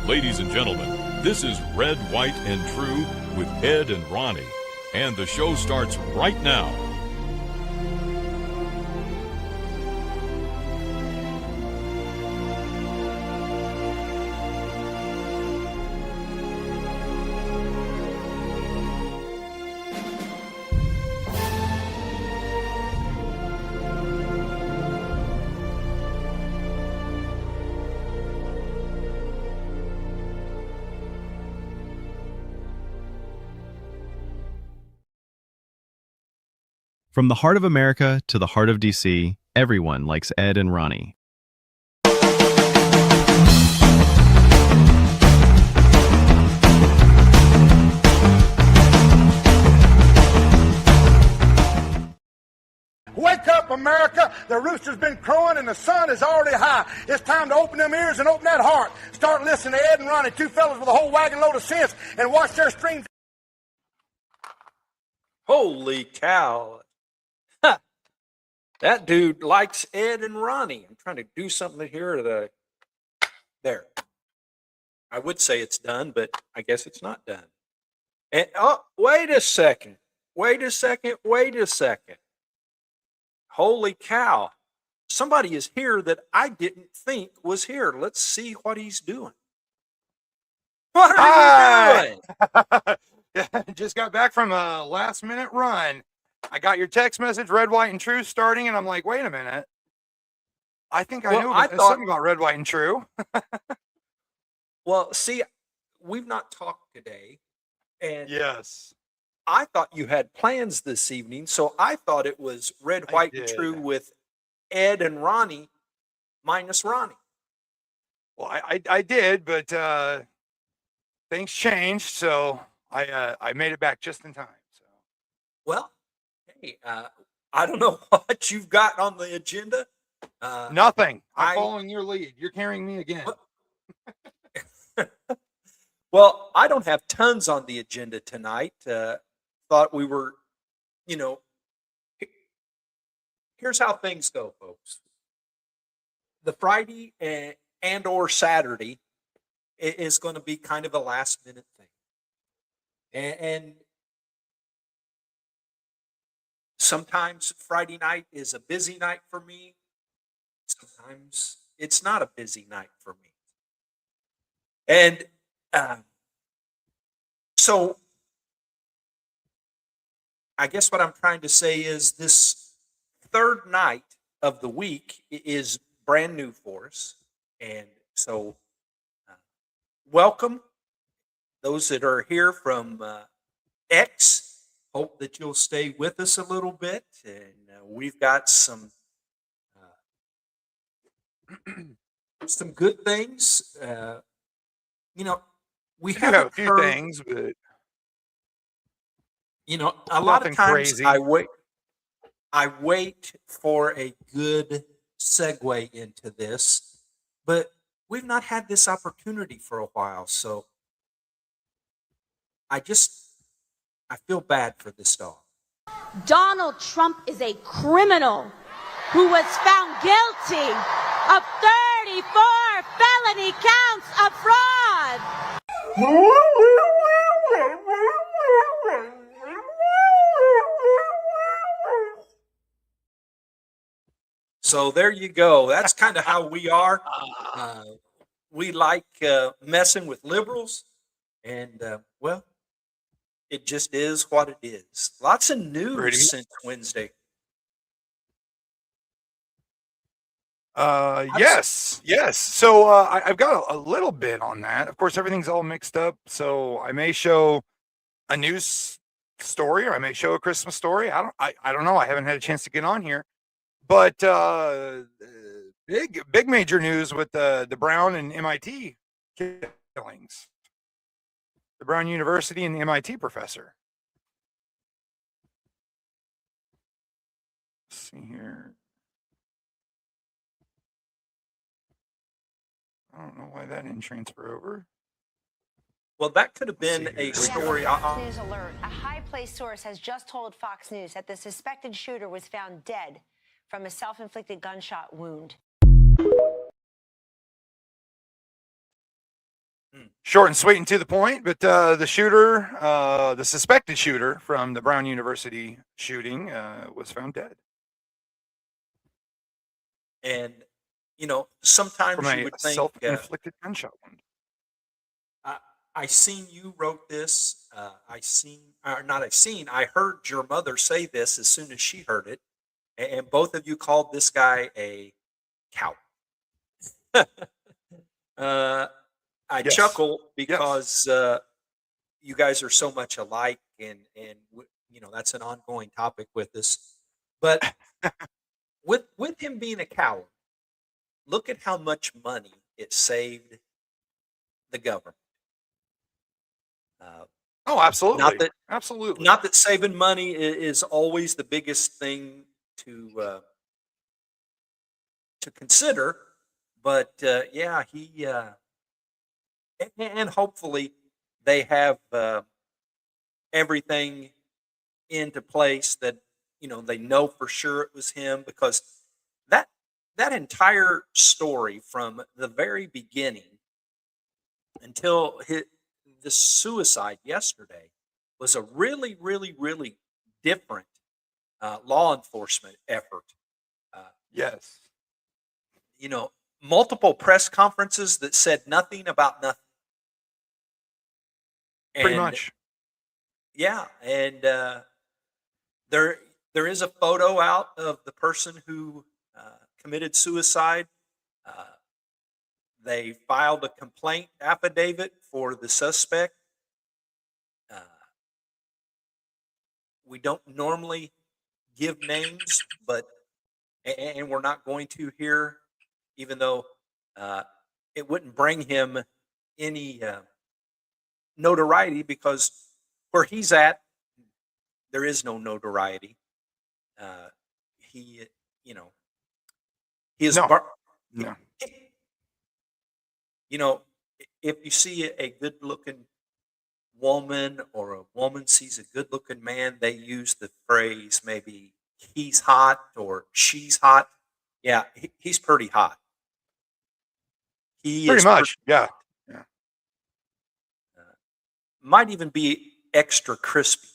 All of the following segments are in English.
Ladies and gentlemen, this is Red, White, and True with Ed and Ronnie. And the show starts right now. From the heart of America to the heart of DC, everyone likes Ed and Ronnie. Wake up, America! The rooster's been crowing and the sun is already high. It's time to open them ears and open that heart. Start listening to Ed and Ronnie, two fellas with a whole wagon load of sense, and watch their streams. Holy cow. That dude likes Ed and Ronnie. I'm trying to do something here. There. I would say it's done, but I guess it's not done. And oh, wait a second. Wait a second. Holy cow. Somebody is here that I didn't think was here. Let's see what he's doing. What are you doing? Just got back from a last minute run. I got your text message, Red, White, and True starting, and I'm like, wait a minute. I think I know something about Red, White, and True. Well, see, we've not talked today. And yes. I thought you had plans this evening, so I thought it was Red, White, and True with Ed and Ronnie minus Ronnie. Well, I did, but things changed, so I made it back just in time. So, well, hey, I don't know what you've got on the agenda. Nothing. I'm following your lead. You're carrying me again. Well, I don't have tons on the agenda tonight. Thought we were, here's how things go, folks. The Friday and or Saturday is going to be kind of a last minute thing. And sometimes Friday night is a busy night for me. Sometimes it's not a busy night for me. And so I guess what I'm trying to say is this third night of the week is brand new for us. And so welcome those that are here from X. Hope that you'll stay with us a little bit. And we've got some good things. We have a few things, but a lot of times crazy. I wait for a good segue into this, but we've not had this opportunity for a while, so I feel bad for this dog. Donald Trump is a criminal who was found guilty of 34 felony counts of fraud. So there you go. That's kind of how we are. We like messing with liberals, and well, it just is what it is. Lots of news since Wednesday. Yes. So I've got a little bit on that. Of course, everything's all mixed up. So I may show a news story, or I may show a Christmas story. I don't know. I haven't had a chance to get on here, but big major news with the Brown and MIT killings. The Brown University and the MIT professor. Let's see here. I don't know why that didn't transfer over. Well, that could have been a story. Fox News alert. A high-placed source has just told Fox News that the suspected shooter was found dead from a self-inflicted gunshot wound. Short and sweet and to the point. But the shooter, the suspected shooter from the Brown University shooting, was found dead And from sometimes you a would think, self-inflicted gunshot wound. I seen you wrote this. I heard your mother say this as soon as she heard it, and both of you called this guy a coward. uh, I Yes. chuckle Yes. because you guys are so much alike, and that's an ongoing topic with us. But with him being a coward, look at how much money it saved the government. Uh, Oh, not absolutely. that Absolutely. not that saving money is always the biggest thing to consider, but yeah, and hopefully they have everything into place that they know for sure it was him, because that that entire story from the very beginning until the suicide yesterday was a really, really, really different law enforcement effort. Uh, Yes. you know, Multiple press conferences that said nothing about nothing, Pretty and much. yeah, and there there is a photo out of the person who committed suicide. Uh, they filed a complaint affidavit for the suspect. Uh, we don't normally give names, but and we're not going to here, even though uh, it wouldn't bring him any notoriety, because where he's at, there is no notoriety. He, you know, he is, No. he- No. you know, if you see a good-looking woman or a woman sees a good-looking man, they use the phrase maybe he's hot or she's hot. Yeah, he's pretty hot. He Pretty is pretty much. Yeah. hot. Yeah. Might even be extra crispy.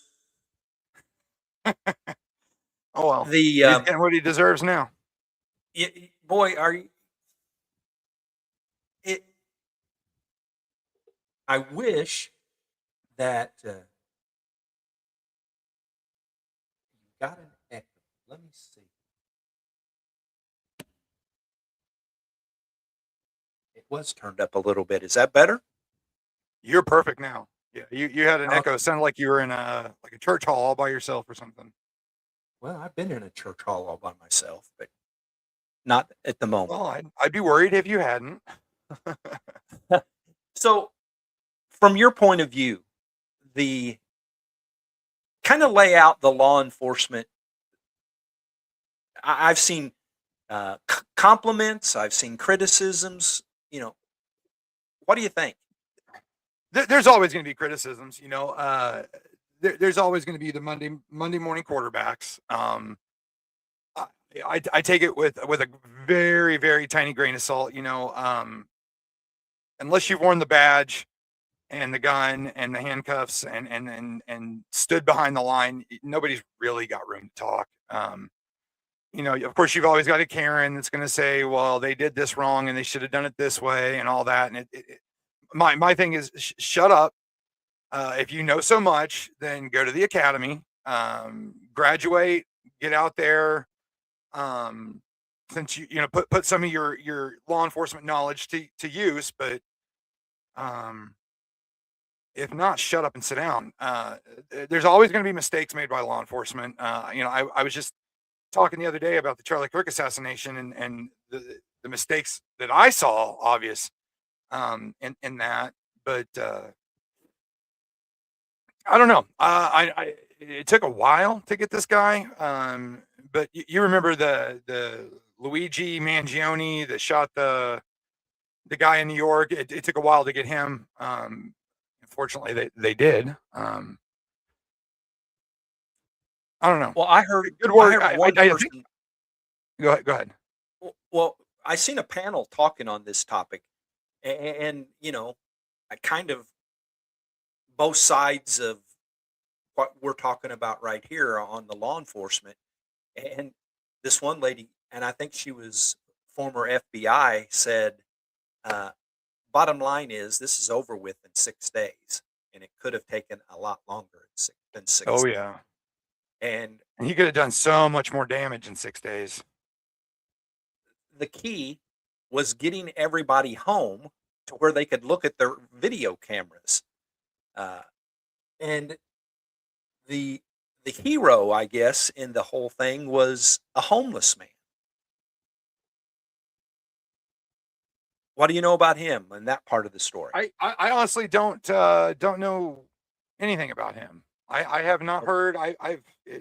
Oh well. The He's getting what he deserves now. boy, are you? It. I wish that you got an echo. Let me see. It was turned up a little bit. Is that better? You're perfect now. Yeah. You had an Uh, echo. It sounded like you were in a church hall all by yourself or something. well, I've been in a church hall all by myself, but not at the moment. Well, I'd be worried if you hadn't. So, from your point of view, the kind of lay out the law enforcement. I've seen compliments. I've seen criticisms. What do you think? There's always going to be criticisms, there's always going to be the Monday morning quarterbacks. I take it with a very, very tiny grain of salt, unless you've worn the badge and the gun and the handcuffs and stood behind the line, nobody's really got room to talk. Of course, you've always got a Karen that's going to say, well, they did this wrong and they should have done it this way and all that. And my thing is, shut up. If you know so much, then go to the academy, graduate, get out there. Since put some of your law enforcement knowledge to use, but if not, shut up and sit down. There's always going to be mistakes made by law enforcement. I was just talking the other day about the Charlie Kirk assassination and the mistakes that I saw obvious in that, but I don't know. It took a while to get this guy. But you remember the Luigi Mangione that shot the guy in New York. It took a while to get him. Unfortunately, they did. I don't know. Well, I heard Good work. I heard one I person. think. Go ahead. Well, I seen a panel talking on this topic, and kind of both sides of what we're talking about right here on the law enforcement. And this one lady, and I think she was former FBI, said, uh, bottom line is this is over with in 6 days, and it could have taken a lot longer than six Oh days. yeah. And And he could have done so much more damage in 6 days. the key was getting everybody home to where they could look at their video cameras. Uh, and the hero, I guess, in the whole thing was a homeless man. What do you know about him and that part of the story? I honestly don't know anything about him. I have not heard.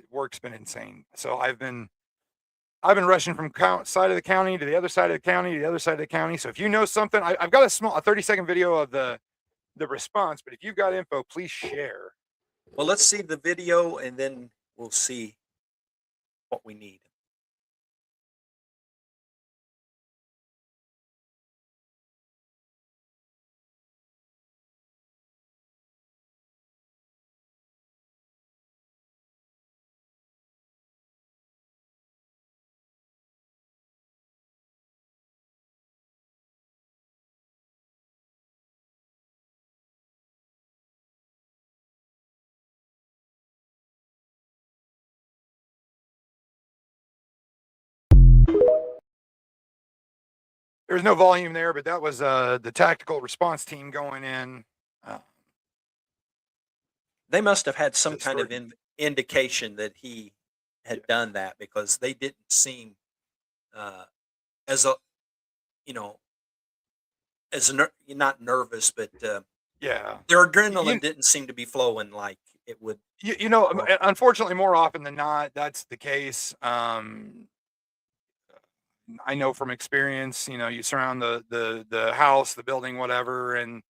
Work's been insane. So I've been rushing from side of the county to the other side of the county to the other side of the county. So if you know something, I've got a 30-second video of the response. But if you've got info, please share. Well, let's see the video and then we'll see what we need. There's no volume there, but that was the tactical response team going in. They must have had some The kind of story- indication that he had Yeah. done that, because they didn't seem as a, you know, not nervous, but Yeah. their adrenaline didn't seem to be flowing like it would. You know, unfortunately, more often than not, that's the case. I know from experience, you surround the house, the building, whatever, and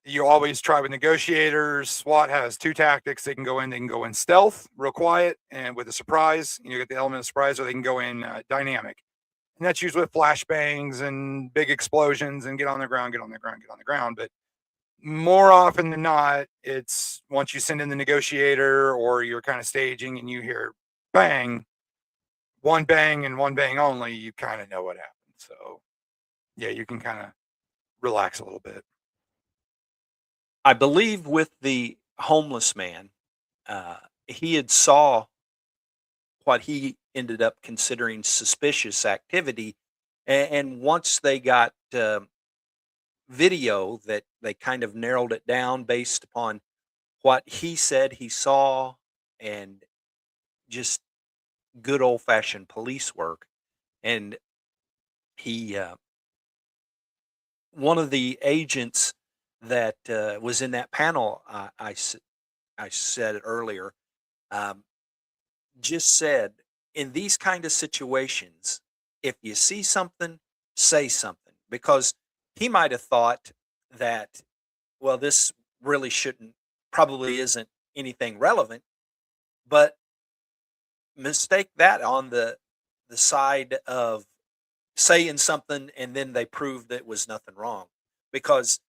you always try with negotiators. SWAT has two tactics. They can go in stealth, real quiet, and with a surprise, you get the element of surprise, or they can go in dynamic. And that's usually with flashbangs and big explosions and get on the ground. But more often than not, it's once you send in the negotiator or you're kind of staging and you hear bang, one bang and one bang only, you kind of know what happened. So, yeah, you can kind of relax a little bit. I believe with the homeless man, he had saw what he ended up considering suspicious activity, and once they got video, that they kind of narrowed it down based upon what he said he saw, and just good old fashioned police work. And he, one of the agents that was in that panel, I said earlier, um, just said, in these kind of situations, if you see something, say something, because he might have thought that, well, this really shouldn't, probably isn't anything relevant, but mistake that on the side of saying something and then they proved that it was nothing wrong. Because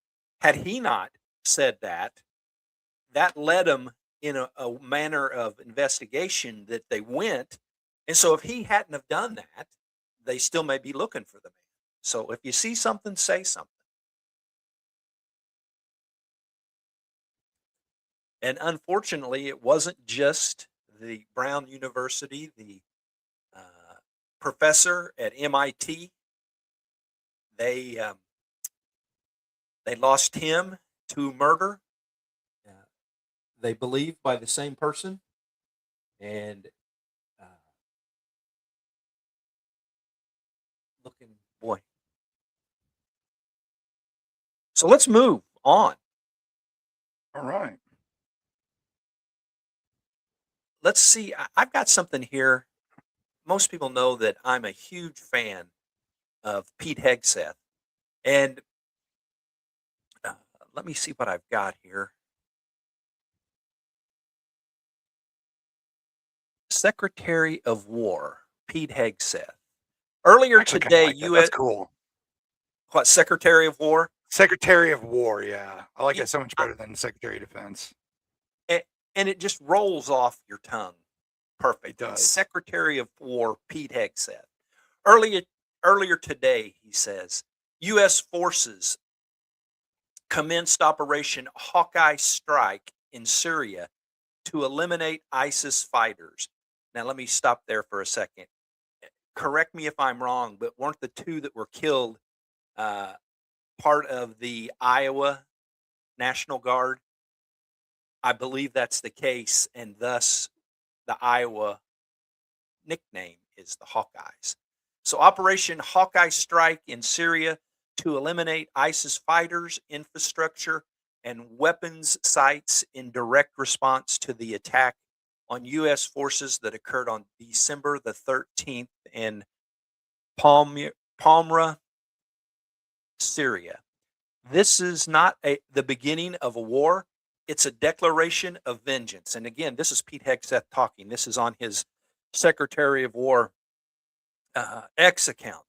had he not said that, that led him in a manner of investigation that they went. And so if he hadn't have done that, they still may be looking for the man. So if you see something, say something. And unfortunately, it wasn't just the Brown University, the professor at MIT. They they lost him to murder. Uh, they believe by the same person, and looking boy. So let's move on. All right. Let's see. I've got something here. Most people know that I'm a huge fan of Pete Hegseth, and let me see what I've got here. Secretary of War Pete Hegseth. Earlier Actually, kinda today, like that. That's cool. what, Secretary of War? Secretary of War. Yeah, I like Yeah, that so much better than Secretary of Defense. and it just rolls off your tongue It perfectly. does. Secretary of War Pete Hegseth. Earlier, earlier today, he says, U.S. forces commenced Operation Hawkeye Strike in Syria to eliminate ISIS fighters. Now, let me stop there for a second. Correct me if I'm wrong, but weren't the two that were killed uh, part of the Iowa National Guard? I believe that's the case, and thus the Iowa nickname is the Hawkeyes. So, Operation Hawkeye Strike in Syria to eliminate ISIS fighters, infrastructure, and weapons sites in direct response to the attack on U.S. forces that occurred on December the 13th in Palmyra, Syria. This is not the beginning of a war. It's a declaration of vengeance. And again, this is Pete Hegseth talking. This is on his Secretary of War X account.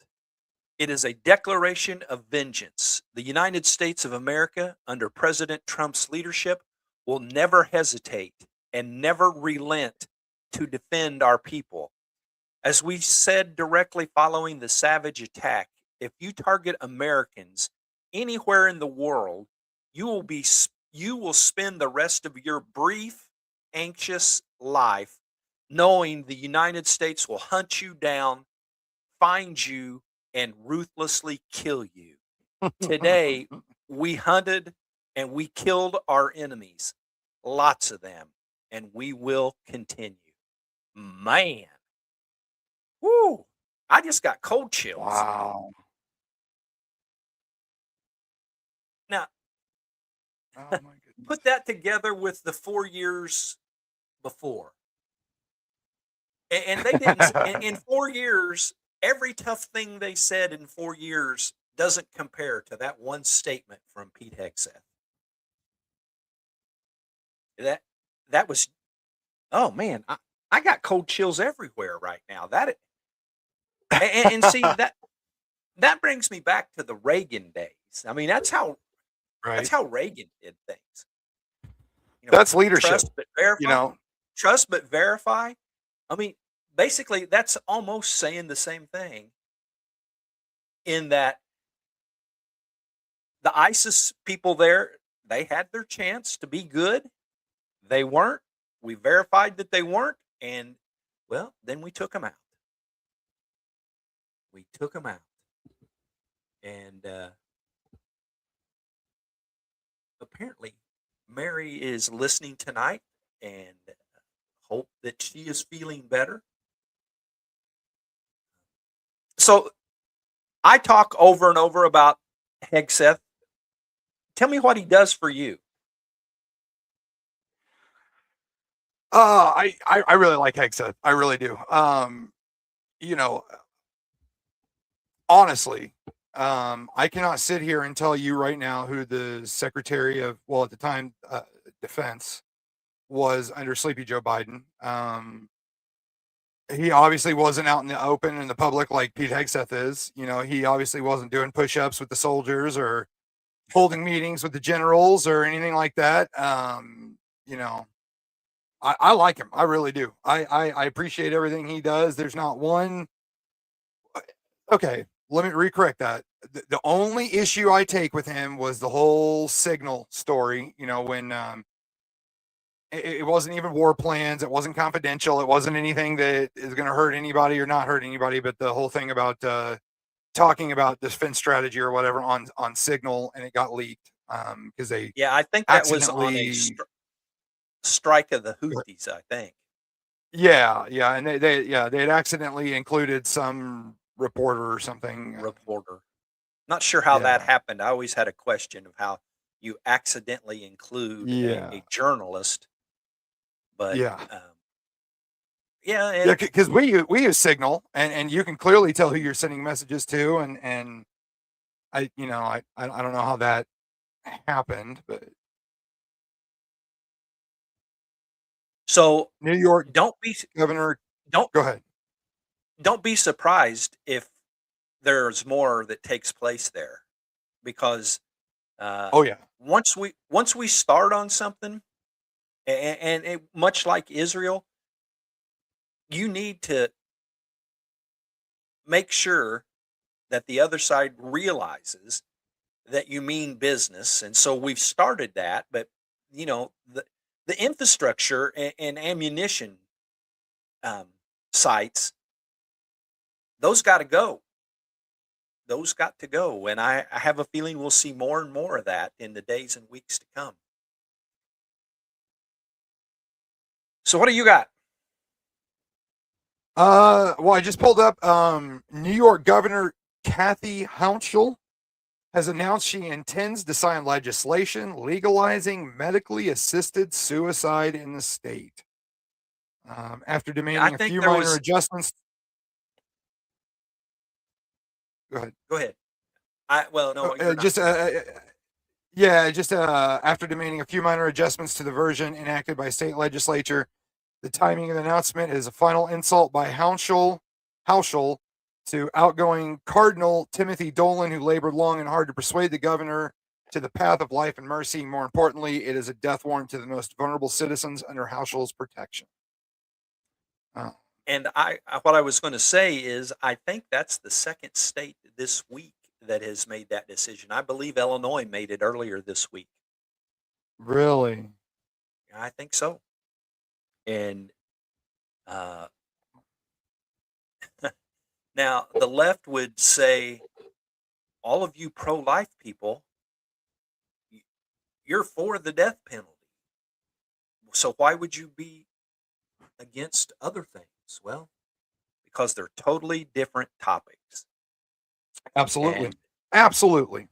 It is a declaration of vengeance. The United States of America, under President Trump's leadership, will never hesitate and never relent to defend our people. As we said directly following the savage attack, if you target Americans anywhere in the world, you will spend the rest of your brief, anxious life knowing the United States will hunt you down, find you, and ruthlessly kill you. Today, we hunted and we killed our enemies, lots of them, and we will continue. Man, whoo! I just got cold chills. Wow. Now, Oh my goodness. put that together with the 4 years before. And they didn't, in 4 years, every tough thing they said in 4 years doesn't compare to that one statement from Pete Hegseth. That was, oh man, I got cold chills everywhere right now. And see that brings me back to the Reagan days. I mean, that's how Right. Reagan did things. You know, That's leadership. trust but verify. You know, Trust but verify. I mean, basically, that's almost saying the same thing. In that the ISIS people there, they had their chance to be good. They weren't. We verified that they weren't, and well, then we took them out. We took them out, and apparently, Mary is listening tonight, and hope that she is feeling better. So, I talk over and over about Hegseth. Tell me what he does for you. I really like Hegseth. I really do. You know, honestly, I cannot sit here and tell you right now who the Secretary of, well, at the time, Defense was under Sleepy Joe Biden. He obviously wasn't out in the open in the public like Pete Hegseth is. You know, he obviously wasn't doing push-ups with the soldiers or holding meetings with the generals or anything like that. You know, I like him. I really do. I appreciate everything he does. There's not one. Okay, let me recorrect that. The only issue I take with him was the whole signal story. You know, when it wasn't even war plans. It wasn't confidential. It wasn't anything that is going to hurt anybody or not hurt anybody. But the whole thing about talking about defense strategy or whatever on Signal, and it got leaked because they I think that was on a accidentally strike of the Houthis. I think. Yeah, and they had accidentally included some reporter or something. Reporter. Not sure how that Yeah. happened. I always had a question of how you accidentally include a journalist. But Yeah. and Because we use Signal, and you can clearly tell who you're sending messages to, and I don't know how that happened, but so New York don't be governor. don't Go ahead. don't be surprised if there's more that takes place there, because Oh yeah. Once we start on something, and much like Israel, you need to make sure that the other side realizes that you mean business. And so we've started that, but the infrastructure and ammunition um, sites, those got to go. Those got to go. And I have a feeling we'll see more and more of that in the days and weeks to come. So what do you got? Well, I just pulled up New York Governor Kathy Hochul has announced she intends to sign legislation legalizing medically assisted suicide in the state. After I demanding a think few there minor was. adjustments. Go ahead. Go ahead. Well, no, you're not. Just yeah, just after demanding a few minor adjustments to the version enacted by state legislature, the timing of the announcement is a final insult by Hochul to outgoing Cardinal Timothy Dolan, who labored long and hard to persuade the governor to the path of life and mercy. More importantly, it is a death warrant to the most vulnerable citizens under Hochul's protection. And what I was going to say is, I think that's the second state this week that has made that decision. I believe Illinois made it earlier this week. Really? I think so. And now the left would say, all of you pro-life people, you're for the death penalty. So why would you be against other things? Well, because they're totally different topics. Absolutely. And, Absolutely.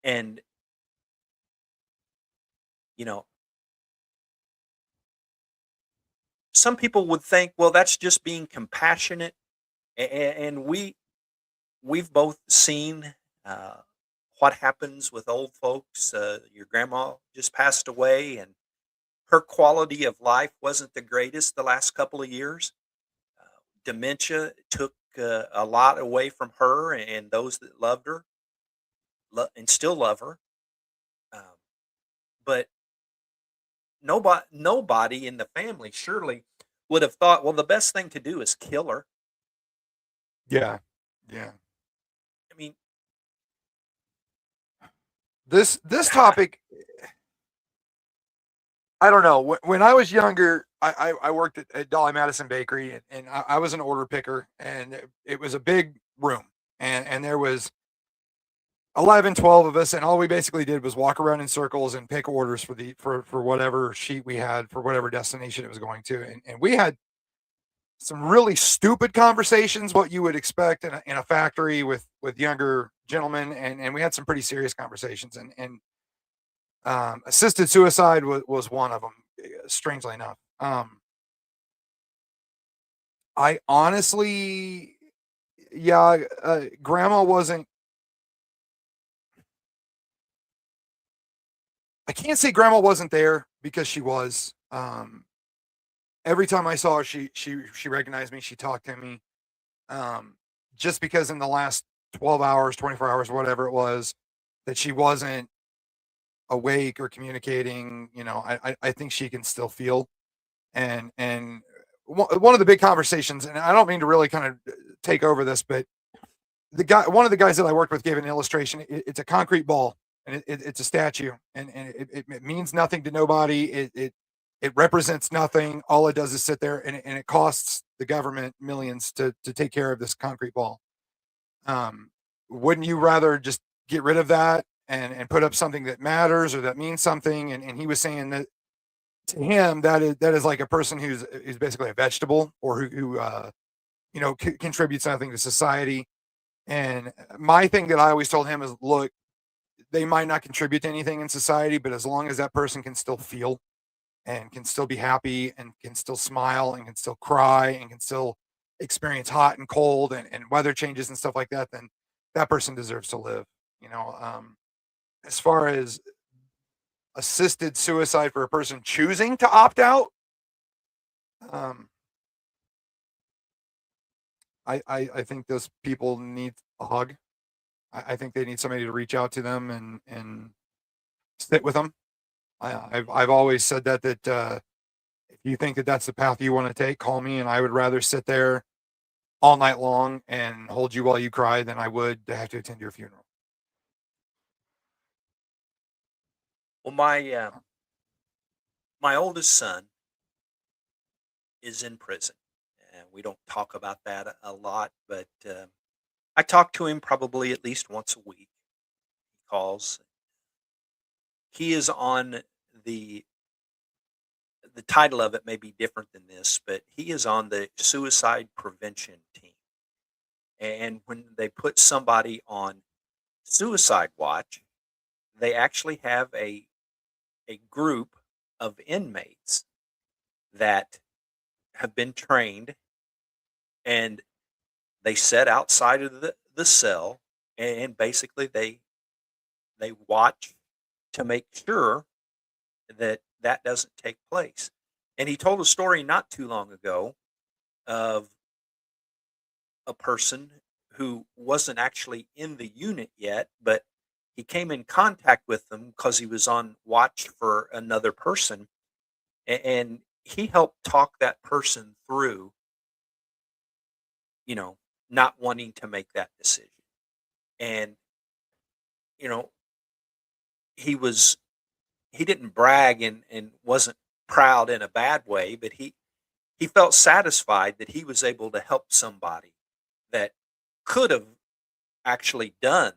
and some people would think, well, that's just being compassionate. And we've both seen what happens with old folks. Your grandma just passed away, and her quality of life wasn't the greatest the last couple of years. Dementia took a lot away from her and those that loved her and still love her. But nobody in the family surely would have thought, well, the best thing to do is kill her. Yeah. Yeah. I mean, this topic, I don't know. When I was younger, I worked at Dolly Madison Bakery, and I was an order picker, and it was a big room, and there was 11, 12 of us, and all we basically did was walk around in circles and pick orders for whatever sheet we had for whatever destination it was going to, and we had some really stupid conversations, what you would expect in a factory with younger gentlemen, and we had some pretty serious conversations, and assisted suicide was one of them, strangely enough. I honestly, yeah, grandma wasn't. I can't say grandma wasn't there because she was. Every time I saw her, she recognized me. She talked to me. Just because in the last 12 hours, 24 hours, whatever it was, that she wasn't awake or communicating, I think she can still feel. And one of the big conversations, and I don't mean to really kind of take over this, but one of the guys that I worked with gave an illustration. It's a concrete ball, and it's a statue, and it means nothing to nobody. It represents nothing. All it does is sit there, and it costs the government millions to take care of this concrete ball. Wouldn't you rather just get rid of that and put up something that matters or that means something? And he was saying that to him, that is like a person who's basically a vegetable, or who contributes something to society. And my thing that I always told him is, look, they might not contribute to anything in society, but as long as that person can still feel and can still be happy and can still smile and can still cry and can still experience hot and cold and weather changes and stuff like that, then that person deserves to live. As far as assisted suicide for a person choosing to opt out, I think those people need a hug. I think they need somebody to reach out to them and sit with them. I've always said that if you think that that's the path you want to take, call me, and I would rather sit there all night long and hold you while you cry than I would to have to attend your funeral. Well, my oldest son is in prison, and we don't talk about that a lot, but I talk to him probably at least once a week. He calls. He is on the the title of it may be different than this, but he is on the suicide prevention team. And when they put somebody on suicide watch, they actually have a group of inmates that have been trained, and they sit outside of the cell, and basically they watch to make sure that that doesn't take place. And he told a story not too long ago of a person who wasn't actually in the unit yet, but he came in contact with them because he was on watch for another person, and he helped talk that person through, you know, not wanting to make that decision. And you know, he was he didn't brag and wasn't proud in a bad way, but he felt satisfied that he was able to help somebody that could have actually done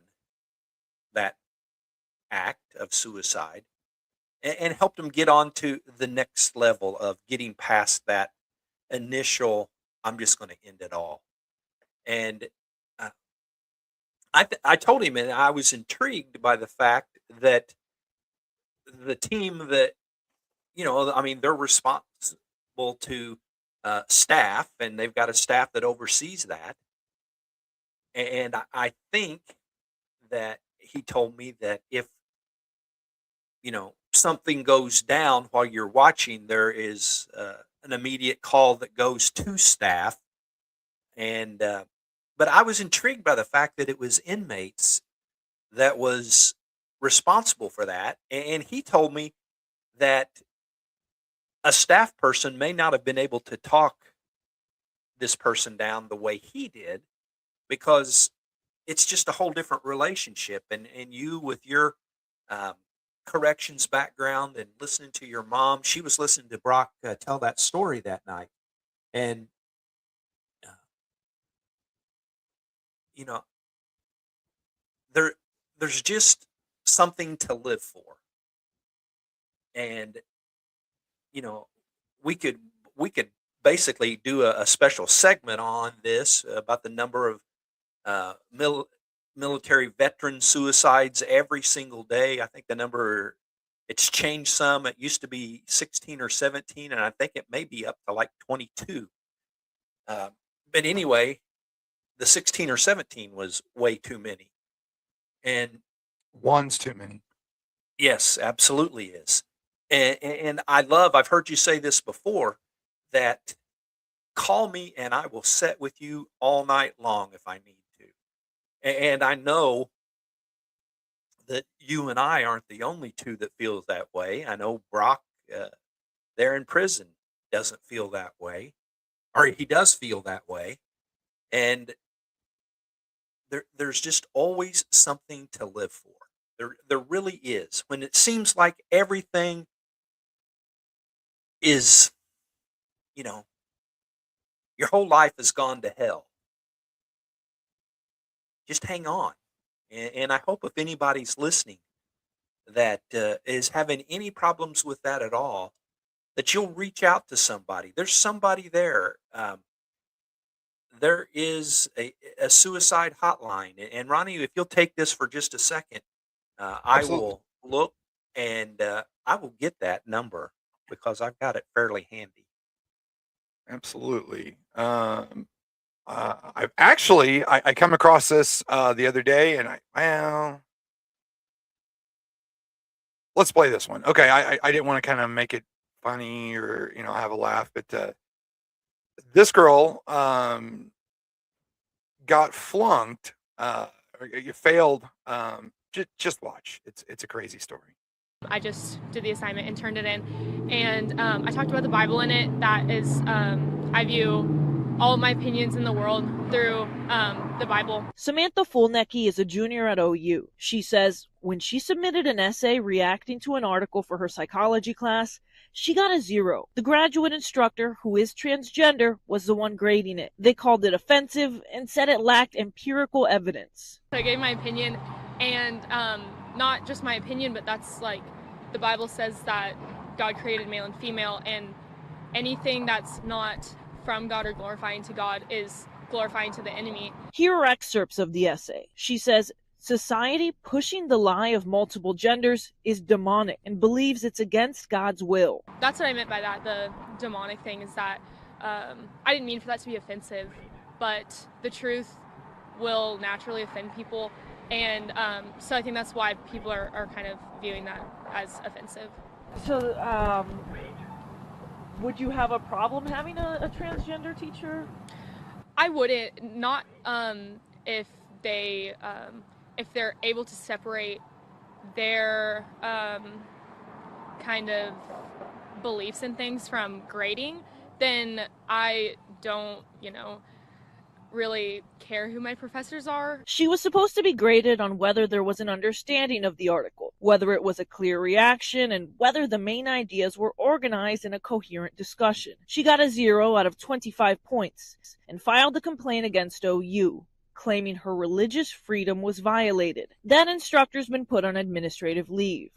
that act of suicide, and helped him get on to the next level of getting past that initial I'm just going to end it all. And uh, I told him, and I was intrigued by the fact that the team that, I mean, they're responsible to staff, and they've got a staff that oversees that. And I think that he told me that if, something goes down while you're watching, there is an immediate call that goes to staff. And, but I was intrigued by the fact that it was inmates that was responsible for that. And he told me that a staff person may not have been able to talk this person down the way he did, because it's just a whole different relationship. And you, with your um, corrections background and listening to your mom, she was listening to Brock tell that story that night. And, uh, you know, there, there's just something to live for. And, you know, we could, we could basically do a special segment on this about the number of uh, mil- military veteran suicides every single day. I think the number, it's changed some. It used to be 16 or 17, and I think it may be up to like 22. Uh, but anyway, the 16 or 17 was way too many. And One's too many. yes, absolutely is. And I've heard you say this before, that call me and I will sit with you all night long if I need to. And I know that you and I aren't the only two that feels that way. I know Brock, uh, there in prison, doesn't feel that way, or he does feel that way. And there's just always something to live for. There really is. When it seems like everything is, you know, your whole life has gone to hell, just hang on. And I hope if anybody's listening that is having any problems with that at all, that you'll reach out to somebody. There's somebody there. There is a suicide hotline. And Ronnie, if you'll take this for just a second, I Absolutely. will look, and I will get that number because I've got it fairly handy. Absolutely. I've actually I come across this the other day, and let's play this one. Okay, I didn't want to kind of make it funny or have a laugh, but this girl got flunked or you failed, just watch. It's a crazy story. I just did the assignment and turned it in, and I talked about the Bible in it. That is, I view all of my opinions in the world through the Bible. Samantha Fulnecki is a junior at OU. She says when she submitted an essay reacting to an article for her psychology class, she got a 0. The graduate instructor, who is transgender, was the one grading it. They called it offensive and said it lacked empirical evidence. I gave my opinion, and not just my opinion, but that's like the Bible says that God created male and female, and anything that's not from God or glorifying to God is glorifying to the enemy. Here are excerpts of the essay. She says, society pushing the lie of multiple genders is demonic and believes it's against God's will. That's what I meant by that. The demonic thing is that I didn't mean for that to be offensive, but the truth will naturally offend people. And so I think that's why people are kind of viewing that as offensive. So, would you have a problem having a transgender teacher? I wouldn't, not if they're able to separate their kind of beliefs and things from grading, then I don't, really care who my professors are. She was supposed to be graded on whether there was an understanding of the article, whether it was a clear reaction, and whether the main ideas were organized in a coherent discussion. She got a 0 out of 25 points and filed a complaint against OU, claiming her religious freedom was violated. That instructor's been put on administrative leave.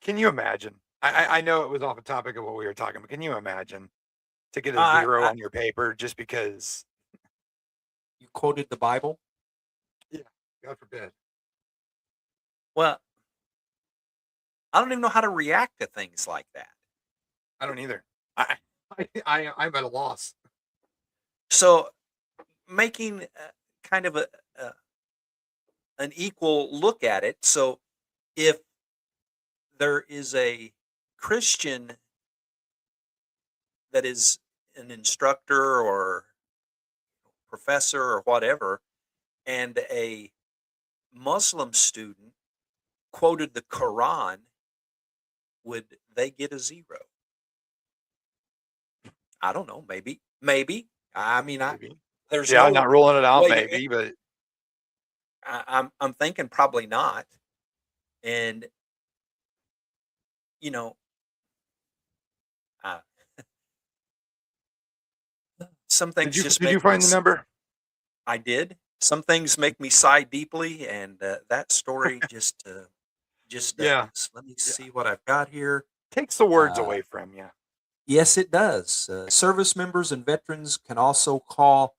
Can you imagine? I know it was off the topic of what we were talking about. Can you imagine to get a 0 on your paper just because You quoted the Bible? Yeah, God forbid. Well, I don't even know how to react to things like that. I don't either. I'm at a loss. So, making kind of an equal look at it. So, if there is a Christian that is an instructor or professor or whatever, and a Muslim student quoted the Quran, would they get a 0? I don't know. Maybe. I mean, Maybe. there's Yeah, I'm no not ruling it out. way to- Maybe, but I'm thinking probably not. And uh, some things just did make you find the number? I did. Some things make me sigh deeply, and that story just Yeah. does. Let me see what I've got here. Takes the words Uh, away from you. Yes, it does. Service members and veterans can also call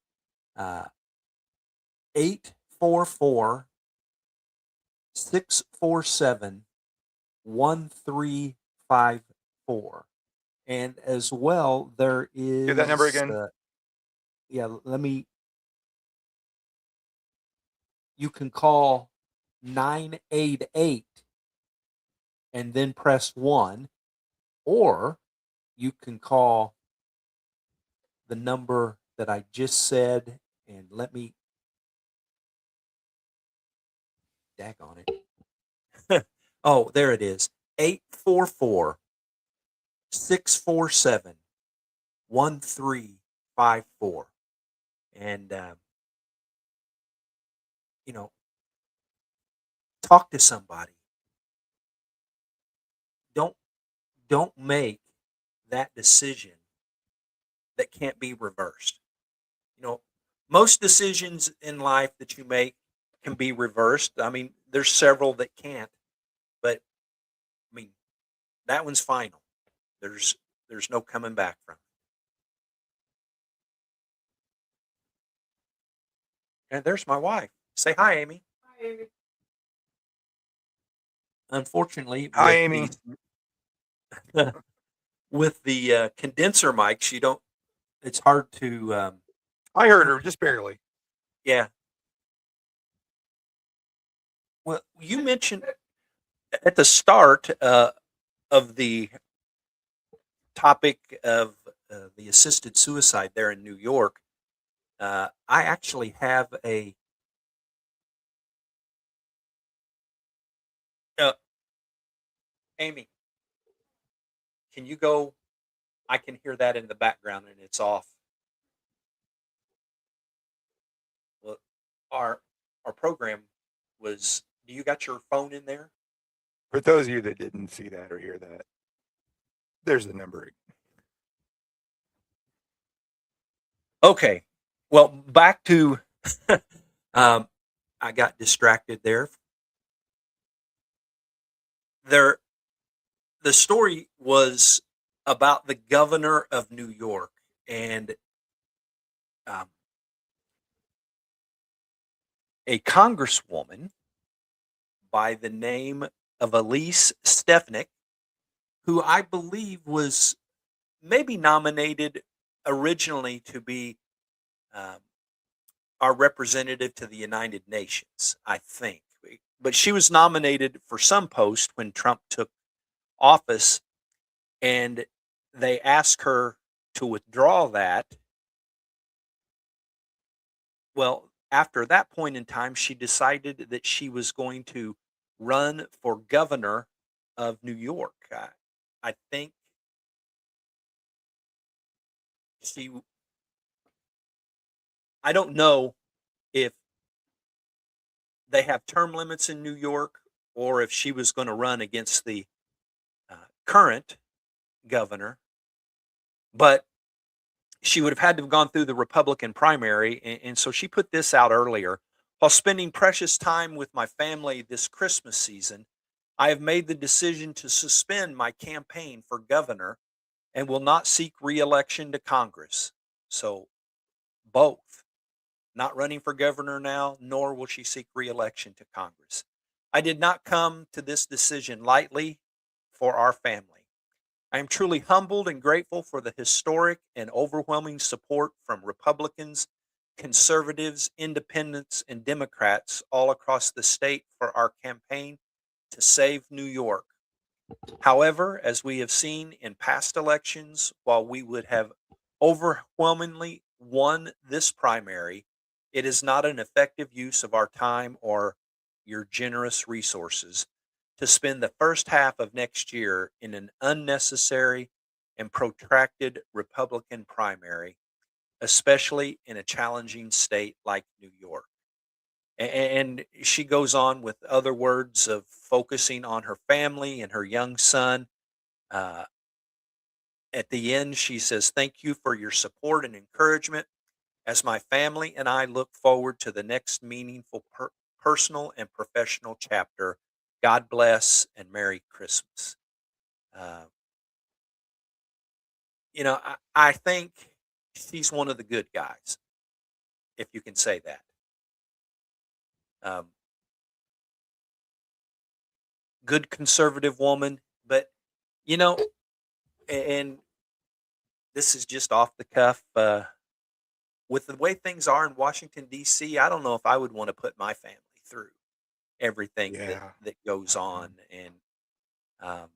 844 647 1354. And as well, there is. Give that number again. You can call 988 and then press 1, or you can call the number that I just said, and let me daggone it. Oh, there it is. 844 647 1354. And talk to somebody. Don't make that decision that can't be reversed. Most decisions in life that you make can be reversed. I mean, there's several that can't, but I mean, that one's final. There's no coming back from it. And there's my wife. Say hi, Amy. Hi, Amy. Unfortunately, Hi, Amy. With the condenser mics, it's hard to. I heard her just barely. Yeah. Well, you mentioned at the start of the topic of the assisted suicide there in New York. I actually have a. Uh, Amy, can you go? I can hear that in the background and it's off. Well, our our program was. Do you got your phone in there? For those of you that didn't see that or hear that, there's the number. Okay. Well, back to. um, I got distracted there. There, the story was about the governor of New York, and um, a congresswoman by the name of Elise Stefanik, who I believe was maybe nominated originally to be um, our representative to the United Nations, I think. But she was nominated for some post when Trump took office, and they asked her to withdraw that. Well, after that point in time, she decided that she was going to run for governor of New York. I think she, I don't know if they have term limits in New York or if she was going to run against the current governor, but she would have had to have gone through the Republican primary. And so she put this out earlier. While spending precious time with my family this Christmas season, I have made the decision to suspend my campaign for governor and will not seek reelection to Congress. So, both. Not running for governor now, nor will she seek reelection to Congress. I did not come to this decision lightly for our family. I am truly humbled and grateful for the historic and overwhelming support from Republicans, conservatives, independents, and Democrats all across the state for our campaign to save New York. However, as we have seen in past elections, while we would have overwhelmingly won this primary, it is not an effective use of our time or your generous resources to spend the first half of next year in an unnecessary and protracted Republican primary, especially in a challenging state like New York. And she goes on with other words of focusing on her family and her young son. Uh, at the end, she says, "Thank you for your support and encouragement as my family and I look forward to the next meaningful personal and professional chapter. God bless and Merry Christmas." Uh, I think she's one of the good guys, if you can say that. Um, Good conservative woman, but you know, and this is just off the cuff. With the way things are in Washington D.C., I don't know if I would want to put my family through everything Yeah. that goes on, and um,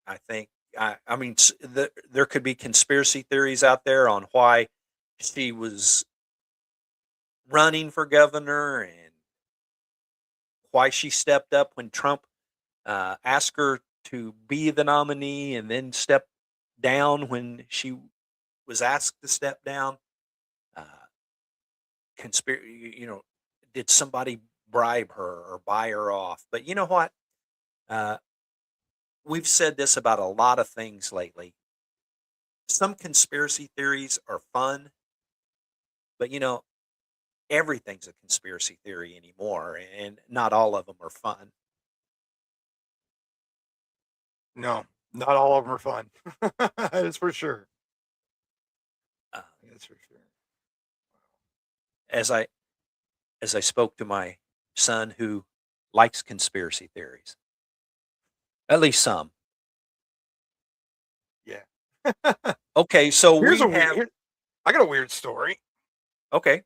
I think I mean there could be conspiracy theories out there on why she was running for governor and why she stepped up when Trump asked her to be the nominee and then step down when she was asked to step down. Uh, Conspiracy, did somebody bribe her or buy her off? But you know what? Uh, we've said this about a lot of things lately. Some conspiracy theories are fun, but everything's a conspiracy theory anymore, and not all of them are fun. No, not all of them are fun. That's for sure. Uh, That's for sure. as I spoke to my son who likes conspiracy theories, at least some. Yeah. Okay, so Here's we a have. weird. I got a weird story. Okay,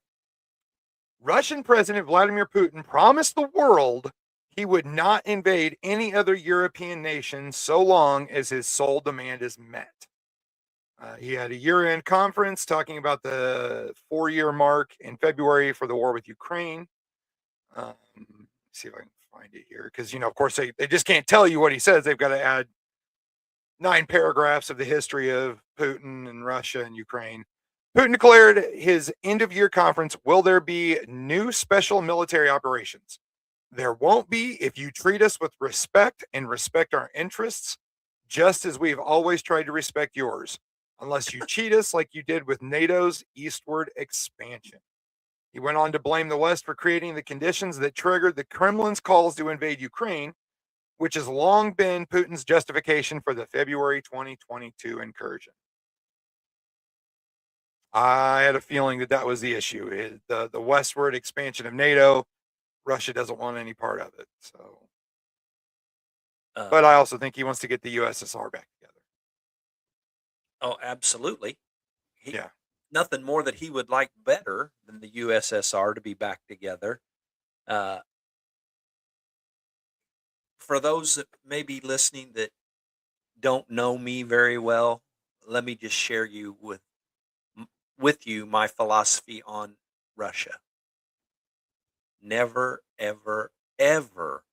Russian President Vladimir Putin promised the world he would not invade any other European nation so long as his sole demand is met. He had a year-end conference talking about the 4-year mark in February for the war with Ukraine. See if I can find it here, because of course they just can't tell you what he says. They've got to add 9 paragraphs of the history of Putin and Russia and Ukraine. Putin declared his end-of-year conference, will there be new special military operations? There won't be if you treat us with respect and respect our interests, just as we've always tried to respect yours, unless you cheat us like you did with NATO's eastward expansion. He went on to blame the West for creating the conditions that triggered the Kremlin's calls to invade Ukraine, which has long been Putin's justification for the February 2022 incursion. I had a feeling that was the issue. The westward expansion of NATO. Russia doesn't want any part of it. So, but I also think he wants to get the USSR back together. Oh, absolutely. Yeah. Nothing more that he would like better than the USSR to be back together. For those that may be listening that don't know me very well, let me just share with you my philosophy on Russia. Never, ever, ever,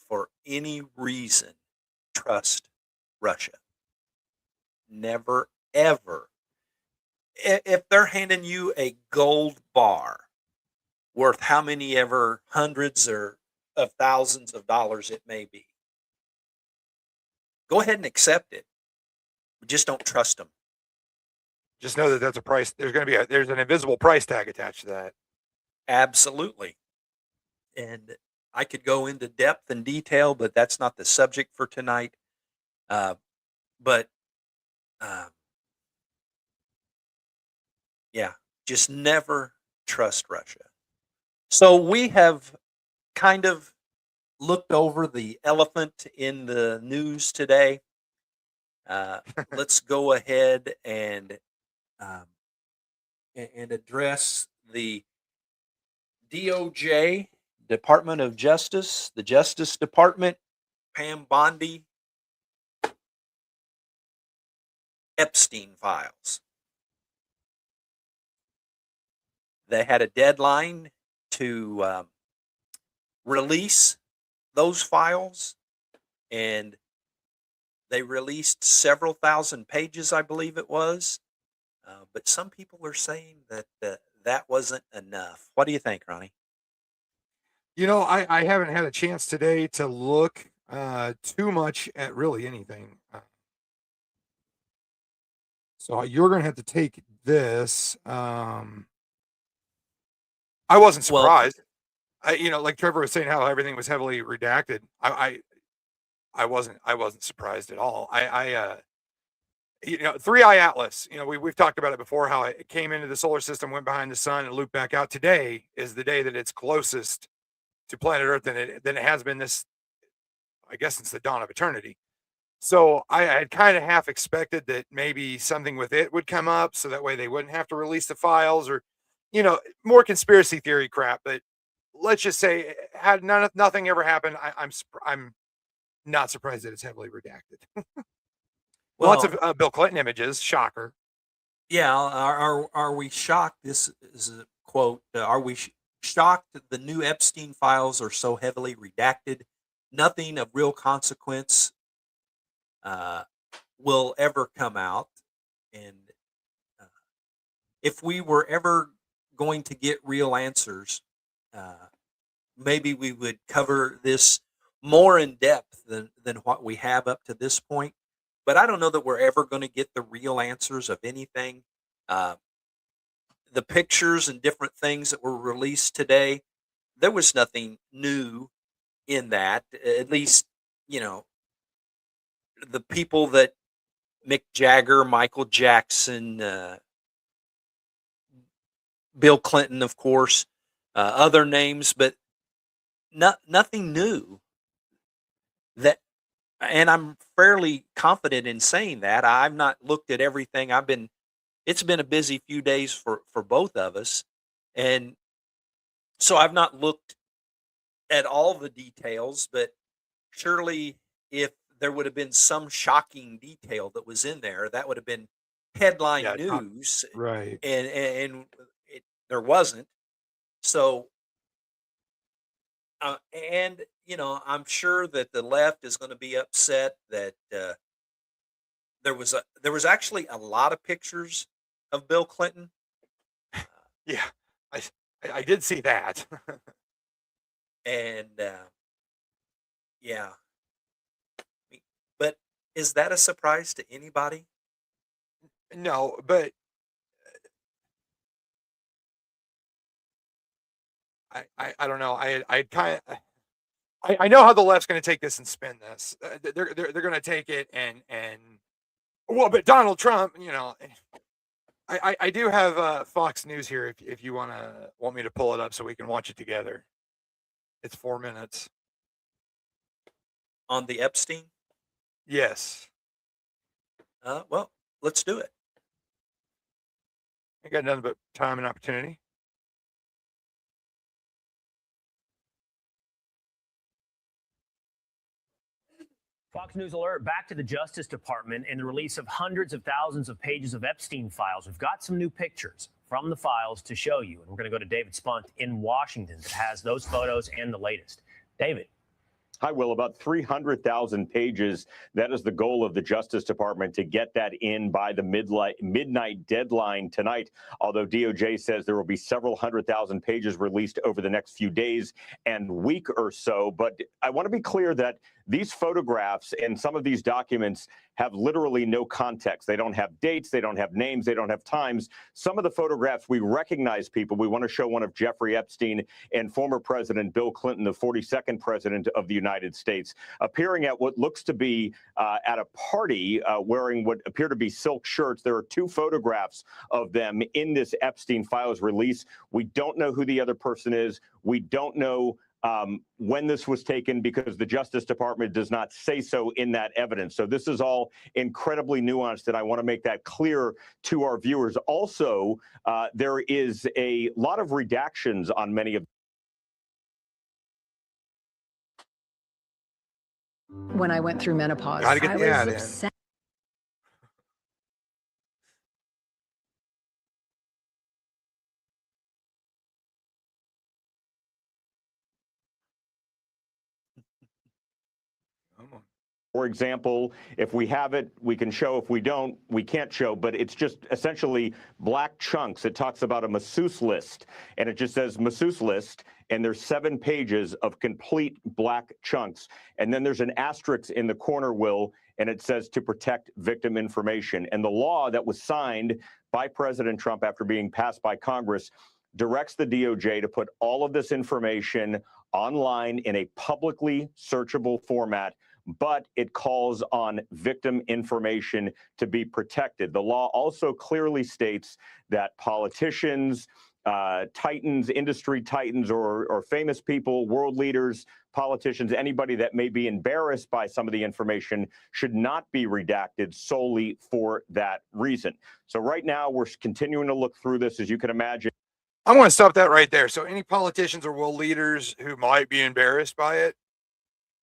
for any reason, trust Russia. Never, ever. If they're handing you a gold bar worth how many ever hundreds or of thousands of dollars it may be, go ahead and accept it. Just don't trust them. Just know that that's a price. There's an invisible price tag attached to that. Absolutely. And I could go into depth and detail, but that's not the subject for tonight. Yeah, just never trust Russia. So we have kind of looked over the elephant in the news today. Let's go ahead and address the DOJ, Department of Justice, the Justice Department, Pam Bondi, Epstein files. They had a deadline to release those files, and they released several thousand pages, I believe it was. But some people are saying that that wasn't enough. What do you think, Ronnie? I haven't had a chance today to look too much at really anything. So you're going to have to take this. I wasn't surprised. Like Trevor was saying, how everything was heavily redacted. I wasn't surprised at all. 3-eye Atlas. We've talked about it before. How it came into the solar system, went behind the sun, and looped back out. Today is the day that it's closest to planet Earth than it has been I guess, since the dawn of eternity. So I had kind of half expected that maybe something with it would come up, so that way they wouldn't have to release the files, or more conspiracy theory crap. But let's just say, had nothing ever happened, I'm not surprised that it's heavily redacted. Lots of Bill Clinton images. Shocker. Yeah, are we shocked? This is a quote. Are we shocked that the new Epstein files are so heavily redacted? Nothing of real consequence will ever come out. And if we were ever going to get real answers, maybe we would cover this more in depth than what we have up to this point. But I don't know that we're ever going to get the real answers of anything. The pictures and different things that were released today, there was nothing new in that. At least, the people that Mick Jagger, Michael Jackson, Bill Clinton, of course, other names, but nothing new. And I'm fairly confident in saying that. I've not looked at everything. It's been a busy few days for both of us. And so I've not looked at all the details, but surely if there would have been some shocking detail that was in there, that would have been headline Yeah, news, right. and there wasn't. So, and I'm sure that the left is going to be upset that there was actually a lot of pictures of Bill Clinton. Yeah, I I did see that. And yeah, but is that a surprise to anybody? No, but I don't know. I kind of I know how the left's going to take this and spin this. They're going to take it and well, but Donald Trump, I do have Fox News here if you want me to pull it up so we can watch it together. It's 4 minutes. On the Epstein? Yes. Well, let's do it. I got nothing but time and opportunity. Fox News alert, back to the Justice Department and the release of hundreds of thousands of pages of Epstein files. We've got some new pictures from the files to show you. And we're going to go to David Spunt in Washington that has those photos and the latest. David. Hi, Will. About 300,000 pages. That is the goal of the Justice Department, to get that in by the midnight deadline tonight. Although DOJ says there will be several 100,000 pages released over the next few days and week or so. But I want to be clear that these photographs and some of these documents have literally no context. They don't have dates. They don't have names. They don't have times. Some of the photographs, we recognize people. We want to show one of Jeffrey Epstein and former President Bill Clinton, the 42nd president of the United States, appearing at what looks to be at a party, wearing what appear to be silk shirts. There are two photographs of them in this Epstein files release. We don't know who the other person is. We don't know when this was taken, because the Justice Department does not say so in that evidence. So this is all incredibly nuanced, and I want to make that clear to our viewers. Also, there is a lot of redactions on many of. When I went through menopause, Gotta get I the was ad in. obsessed. For example, if we have it, we can show. If we don't, we can't show. But it's just essentially black chunks. It talks about a masseuse list, and it just says masseuse list, and there's 7 pages of complete black chunks. And then there's an asterisk in the corner, Will, and it says to protect victim information. And the law that was signed by President Trump after being passed by Congress directs the DOJ to put all of this information online in a publicly searchable format, but it calls on victim information to be protected. The law also clearly states that politicians, titans, industry titans, or famous people, world leaders, politicians, anybody that may be embarrassed by some of the information should not be redacted solely for that reason. So right now, we're continuing to look through this, as you can imagine. I want to stop that right there. So any politicians or world leaders who might be embarrassed by it,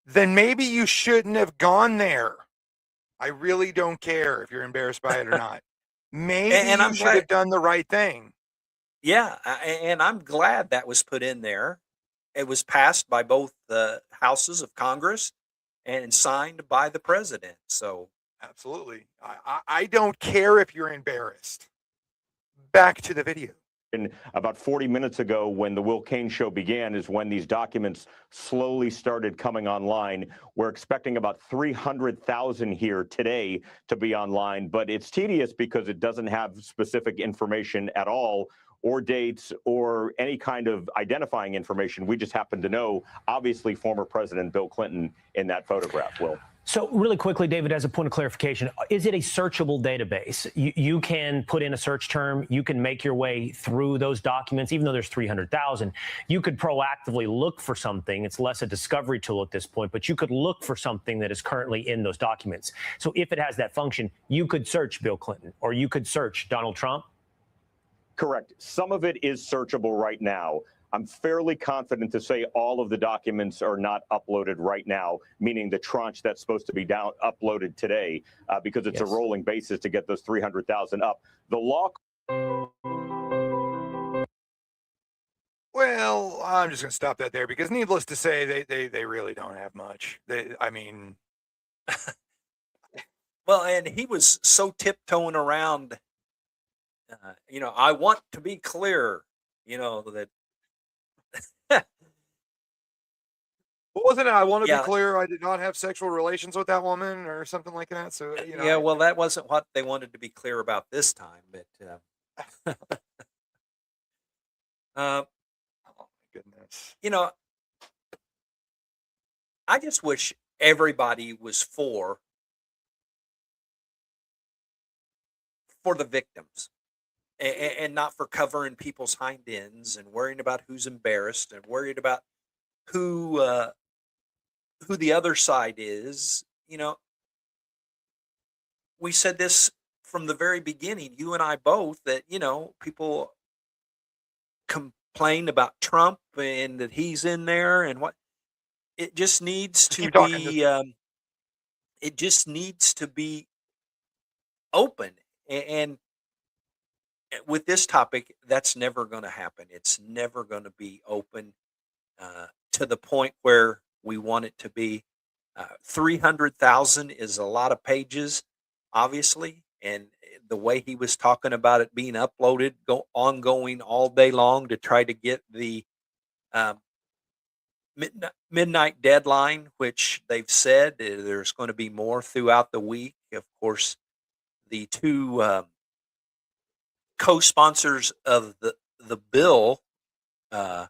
then maybe you shouldn't have gone there. I really don't care if you're embarrassed by it or not. Maybe you should have done the right thing. Yeah, and I'm glad that was put in there. It was passed by both the houses of Congress and signed by the president. So absolutely. I don't care if you're embarrassed. Back to the video. About 40 minutes ago, when the Will Cain Show began, is when these documents slowly started coming online. We're expecting about 300,000 here today to be online, but it's tedious because it doesn't have specific information at all, or dates, or any kind of identifying information. We just happen to know, obviously, former President Bill Clinton in that photograph, Will. So really quickly, David, as a point of clarification, is it a searchable database? You can put in a search term. You can make your way through those documents, even though there's 300,000. You could proactively look for something. It's less a discovery tool at this point, but you could look for something that is currently in those documents. So if it has that function, you could search Bill Clinton, or you could search Donald Trump. Correct. Some of it is searchable right now. I'm fairly confident to say all of the documents are not uploaded right now, meaning the tranche that's supposed to be uploaded today, because it's a rolling basis to get those 300,000 up. The law. Well, I'm just going to stop that there because, needless to say, they really don't have much. I mean, Well, and he was so tiptoeing around. I want to be clear. That. what wasn't it? I want to be Yeah. clear. I did not have sexual relations with that woman or something like that. So, Yeah. Well, that wasn't what they wanted to be clear about this time, but. Oh my goodness. I just wish everybody was for the victims, and not for covering people's hind ends and worrying about who's embarrassed and worried about who the other side is. We said this from the very beginning, you and I both, that people complain about Trump and that he's in there and what. It just needs to Keep talking. be. It just needs to be open, and with this topic, that's never going to happen. It's never going to be open to the point where we want it to be. 300,000 is a lot of pages, obviously, and the way he was talking about it being uploaded, ongoing all day long to try to get the um, midnight deadline, which they've said there's going to be more throughout the week. Of course, the two co-sponsors of the bill, I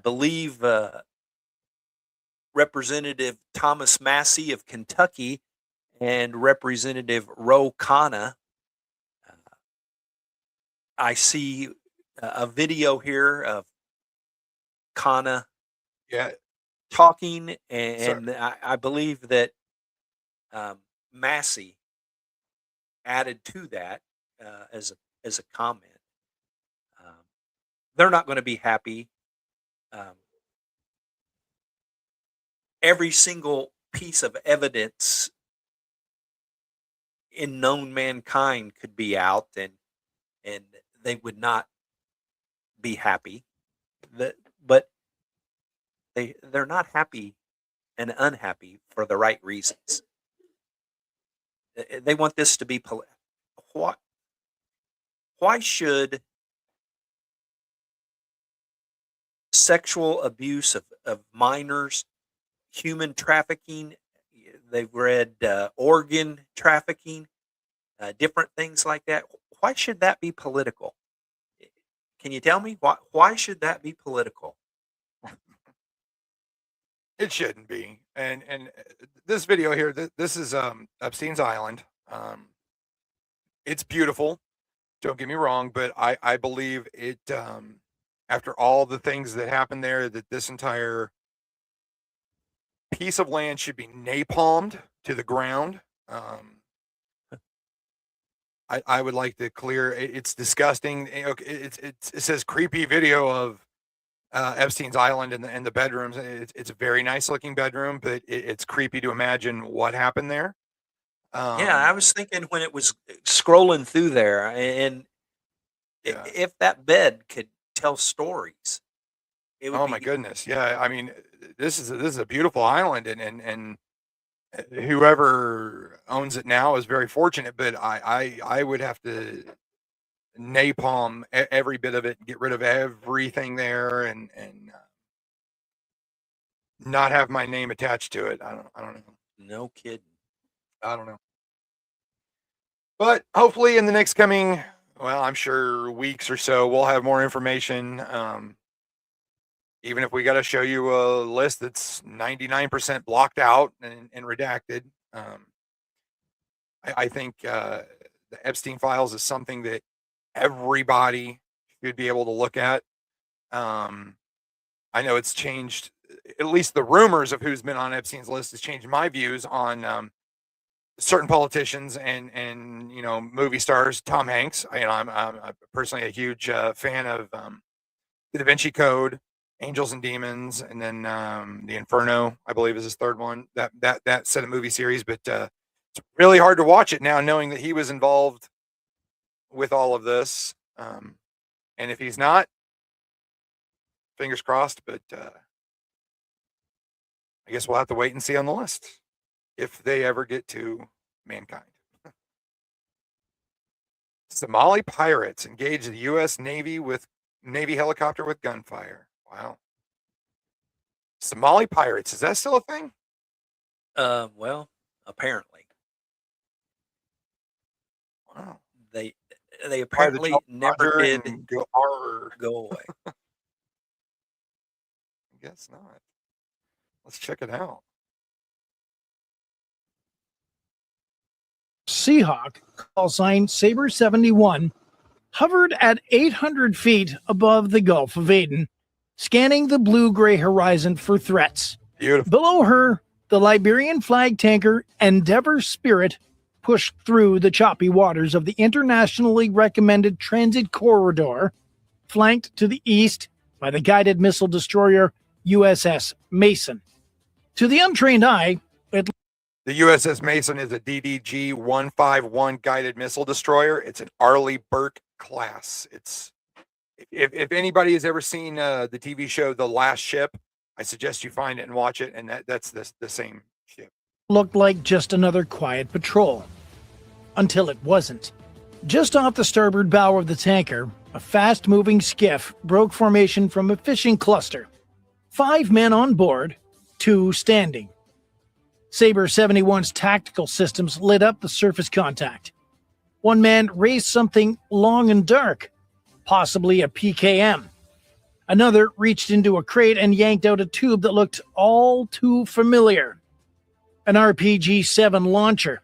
believe, Representative Thomas Massey of Kentucky and Representative Ro Khanna. I see a video here of Khanna talking, and I believe that Massey added to that as a comment. They're not going to be happy. Every single piece of evidence in known mankind could be out, and they would not be happy. But they're not happy and unhappy for the right reasons. They want this to be why should sexual abuse of minors, human trafficking, they've read organ trafficking, different things like that, why should that be political? Can you tell me why should that be political? It shouldn't be. And this video here, this is Epstein's Island. It's beautiful. Don't get me wrong, but I believe it. After all the things that happened there, that this entire piece of land should be napalmed to the ground. I would like to clear. It's disgusting. It says creepy video of Epstein's Island and the bedrooms. It's a very nice looking bedroom, but it's creepy to imagine what happened there. Yeah, I was thinking when it was scrolling through there, and if that bed could tell stories, it would. Oh my goodness! Yeah, I mean, this is a beautiful island, and whoever owns it now is very fortunate. But I would have to napalm every bit of it, get rid of everything there, and not have my name attached to it. I don't know. No kidding. I don't know. But hopefully in the next coming, well, I'm sure weeks or so, we'll have more information. Even if we got to show you a list that's 99% blocked out and redacted. I think the Epstein files is something that everybody should be able to look at. I know it's changed, at least the rumors of who's been on Epstein's list has changed my views on certain politicians and movie stars. Tom Hanks. I'm personally a huge fan of The Da Vinci Code, Angels and Demons, and then the Inferno, I believe, is his third one. That set of movie series, but it's really hard to watch it now, knowing that he was involved with all of this. And if he's not, fingers crossed. But I guess we'll have to wait and see on the list if they ever get to mankind. Somali pirates engage the U.S. Navy helicopter with gunfire. Wow. Somali pirates, is that still a thing? Well, apparently. Wow. They apparently never did go away. I guess not. Let's check it out. Seahawk, call sign Sabre 71, hovered at 800 feet above the Gulf of Aden, scanning the blue-gray horizon for threats. Beautiful. Below her, the Liberian flag tanker Endeavour Spirit pushed through the choppy waters of the internationally recommended transit corridor, flanked to the east by the guided missile destroyer USS Mason. To the untrained eye, it The USS Mason is a DDG 151 guided missile destroyer. It's an Arleigh Burke class. It's if anybody has ever seen the TV show The Last Ship, I suggest you find it and watch it. And that's the same ship. looked like just another quiet patrol. Until it wasn't. Just off the starboard bow of the tanker, a fast-moving skiff broke formation from a fishing cluster. 5 men on board, 2 standing. Sabre 71's tactical systems lit up the surface contact. One man raised something long and dark, possibly a PKM. Another reached into a crate and yanked out a tube that looked all too familiar. An RPG-7 launcher,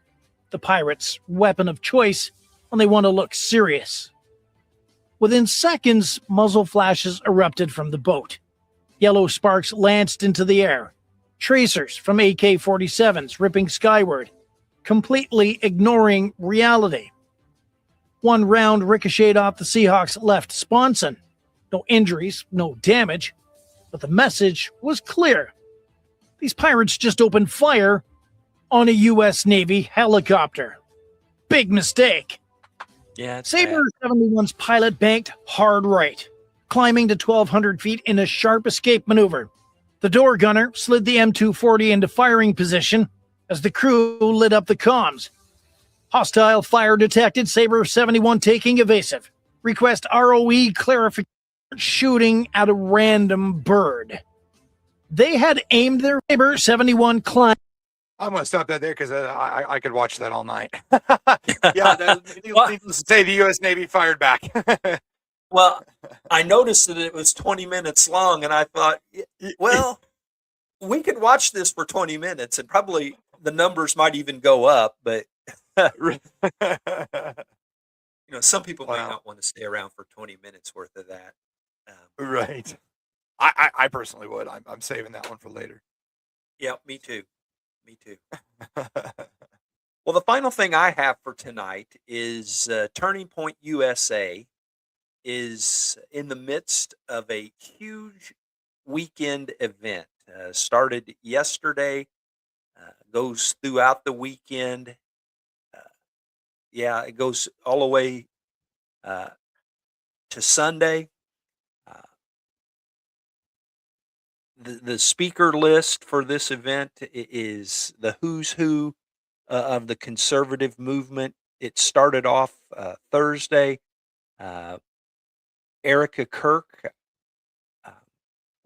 the pirates' weapon of choice when they want to look serious. Within seconds, muzzle flashes erupted from the boat. Yellow sparks lanced into the air. Tracers from AK-47s ripping skyward, completely ignoring reality. One round ricocheted off the Seahawks' left sponson. No injuries, no damage, but the message was clear. These pirates just opened fire on a U.S. Navy helicopter. Big mistake. Yeah, it's Sabre 71's pilot banked hard right, climbing to 1,200 feet in a sharp escape maneuver. The door gunner slid the M240 into firing position as the crew lit up the comms. Hostile fire detected, Sabre 71 taking evasive. Request ROE clarification, shooting at a random bird. They had aimed their Sabre 71 climb. I'm going to stop that there because I could watch that all night. Yeah, needless to say, the U.S. Navy fired back. Well, I noticed that it was 20 minutes long, and I thought, well, we could watch this for 20 minutes, and probably the numbers might even go up. But some people might not want to stay around for 20 minutes worth of that. Right. I personally would. I'm saving that one for later. Yeah, me too. Me too. Well, the final thing I have for tonight is Turning Point USA is in the midst of a huge weekend event. Started yesterday, goes throughout the weekend. It goes all the way to Sunday. The speaker list for this event is the who's who of the conservative movement. It started off Thursday. Erica Kirk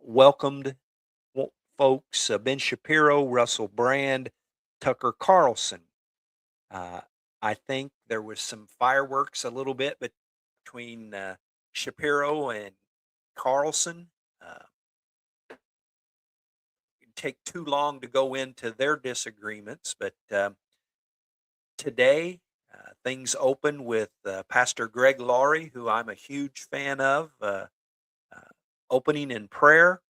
welcomed folks, Ben Shapiro, Russell Brand, Tucker Carlson. I think there was some fireworks a little bit between Shapiro and Carlson. It'd take too long to go into their disagreements, but today things open with Pastor Greg Laurie, who I'm a huge fan of, opening in prayer.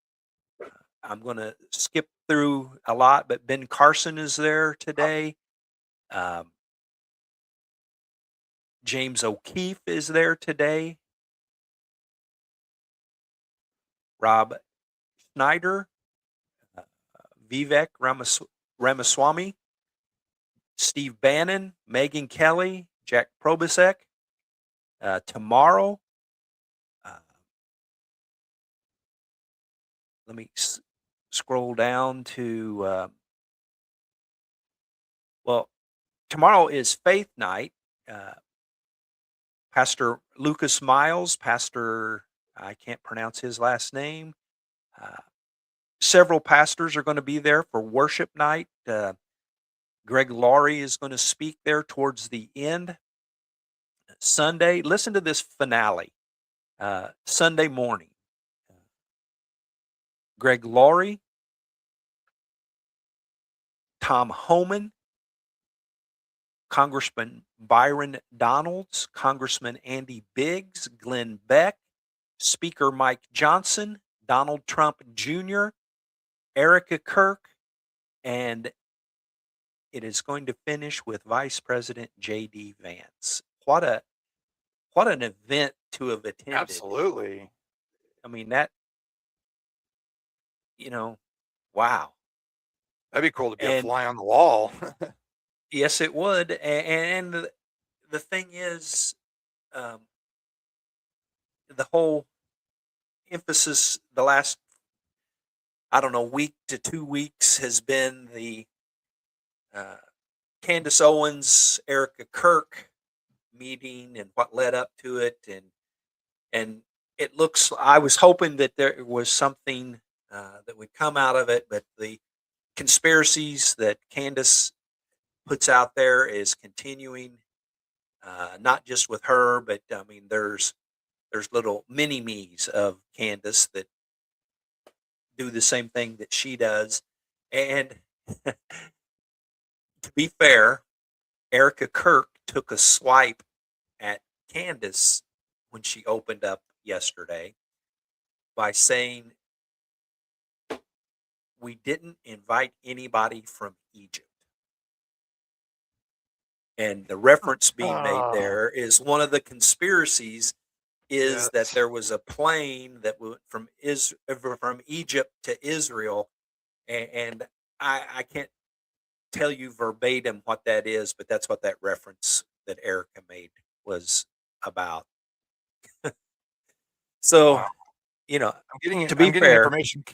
I'm going to skip through a lot, but Ben Carson is there today. James O'Keefe is there today. Rob Schneider, uh, Vivek Ramaswamy, Steve Bannon, Megan Kelly, Jack Probasek. Tomorrow, let me scroll down to, well, tomorrow is Faith Night. Pastor Lucas Miles, Pastor, I can't pronounce his last name. Several pastors are going to be there for worship night. Greg Laurie is going to speak there towards the end. Sunday, listen to this finale. Sunday morning, Greg Laurie, Tom Homan, Congressman Byron Donalds, Congressman Andy Biggs, Glenn Beck, Speaker Mike Johnson, Donald Trump Jr., Erica Kirk, and it is going to finish with Vice President J.D. Vance. What an event to have attended. Absolutely. I mean, that, wow. That'd be cool to be a fly on the wall. Yes, it would. And the thing is, the whole emphasis the last, I don't know, week to 2 weeks has been the Candace Owens, Erica Kirk meeting and what led up to it. And it looks, I was hoping that there was something that would come out of it, but the conspiracies that Candace puts out there is continuing, not just with her, but I mean, there's little mini me's of Candace that do the same thing that she does. And to be fair, Erica Kirk took a swipe at Candace when she opened up yesterday by saying, we didn't invite anybody from Egypt. And the reference being made there is one of the conspiracies is that there was a plane that went from Egypt to Israel, and I can't tell you verbatim what that is, but that's what that reference that Erica made was about. So, Wow. I'm getting to be fair, information.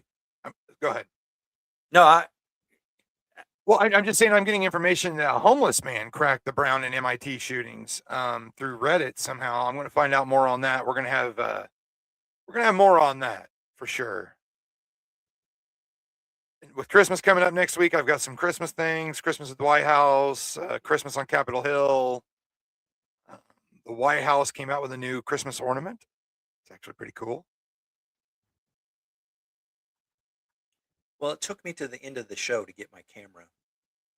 Go ahead. No, Well, I'm just saying I'm getting information that a homeless man cracked the Brown and MIT shootings through Reddit somehow. I'm going to find out more on that. We're going to have more on that for sure. With Christmas coming up next week, I've got some Christmas things. Christmas at the White House, Christmas on Capitol Hill. The White House came out with a new Christmas ornament. It's actually pretty cool. well, it took me to the end of the show to get my camera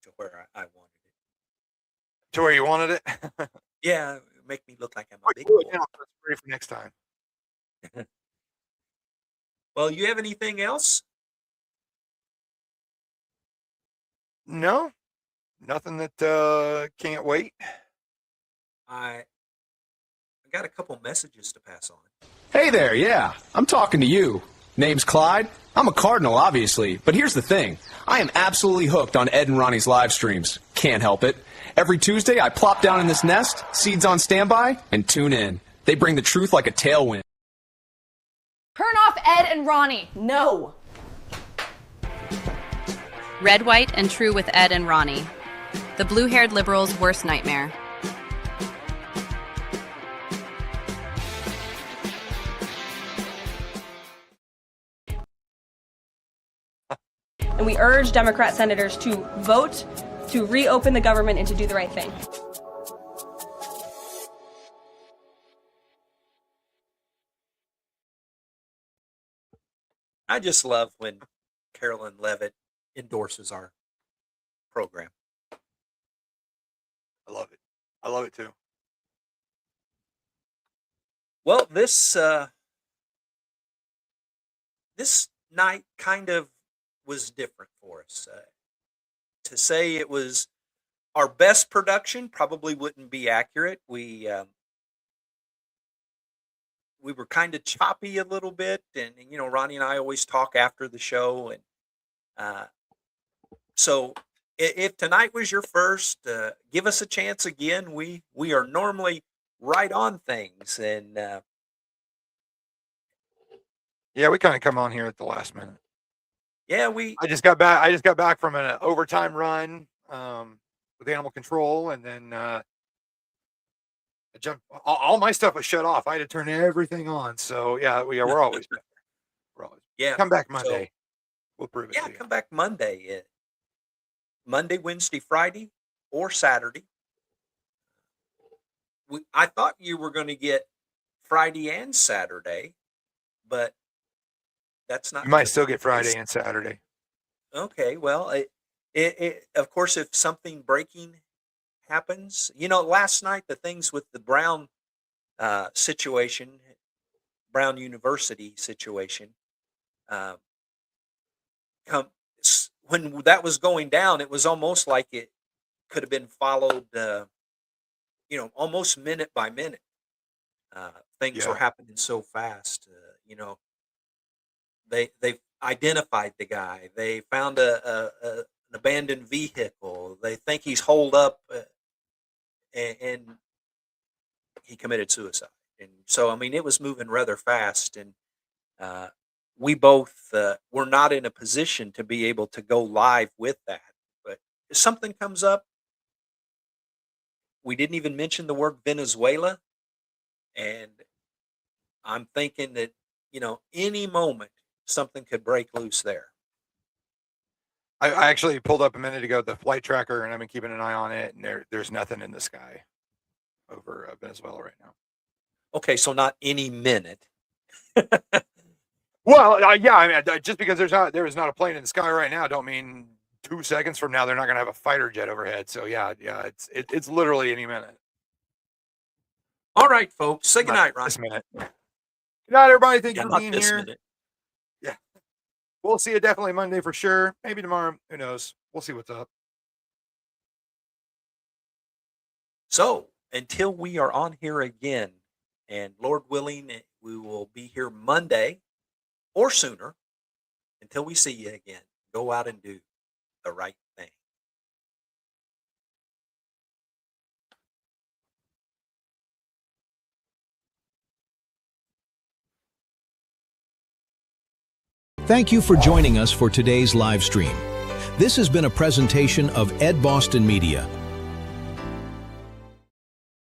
to where I wanted it. To where you wanted it? Yeah, make me look like I'm a big boy. boy. Now, that's ready for next time. Well, you have anything else? No, nothing that can't wait. I got a couple messages to pass on. Hey there, yeah, I'm talking to you. Name's Clyde. I'm a Cardinal, obviously, but here's the thing. I am absolutely hooked on Ed and Ronnie's live streams. Can't help it. Every Tuesday, I plop down in this nest, seeds on standby, and tune in. They bring the truth like a tailwind. Turn off Ed and Ronnie. No. Red, White, and True with Ed and Ronnie. The blue-haired liberal's worst nightmare. And we urge Democrat senators to vote to reopen the government and to do the right thing. I just love when Carolyn Levitt endorses our program. I love it. I love it too. Well, this night kind of was different for us. To say it was our best production probably wouldn't be accurate. We we were kind of choppy a little bit, and you know, Ronnie and I always talk after the show, and so if tonight was your first, give us a chance again. We are normally right on things, and Yeah, we kind of come on here at the last minute. yeah, I just got back from an overtime run with animal control, and then I jumped. All my stuff was shut off. I had to turn everything on. So yeah, we're always back. We're always yeah, come back so Monday. We'll prove it yeah, to you. come back Monday. Monday, Wednesday, Friday, or Saturday. I thought you were going to get Friday and Saturday, but that's not. You might still get Friday and Saturday. Okay, well, of course, if something breaking happens, you know, last night the things with the Brown situation, Brown University situation, when that was going down, it was almost like it could have been followed, you know, almost minute by minute. Things were happening so fast. You know, they identified the guy. They found an abandoned vehicle. They think he's holed up, and he committed suicide. And so, I mean, it was moving rather fast, and we both were not in a position to be able to go live with that. But if something comes up, we didn't even mention the word Venezuela, and I'm thinking that, you know, any moment something could break loose there. I actually pulled up a minute ago the flight tracker, and I've been keeping an eye on it, and there's nothing in the sky over Venezuela right now. Okay, so not any minute. Well, yeah, I mean, just because there is not a plane in the sky right now, don't mean 2 seconds from now they're not going to have a fighter jet overhead. So yeah, it's literally any minute. All right, folks, say goodnight, Ron. This minute. Good night, everybody. Thank you for not being this here. minute. Yeah, we'll see you definitely Monday for sure. Maybe tomorrow. Who knows? We'll see what's up. So until we are on here again, and Lord willing, we will be here Monday or sooner. Until we see you again, go out and do the right thing. Thank you for joining us for today's live stream. This has been a presentation of Ed Boston Media.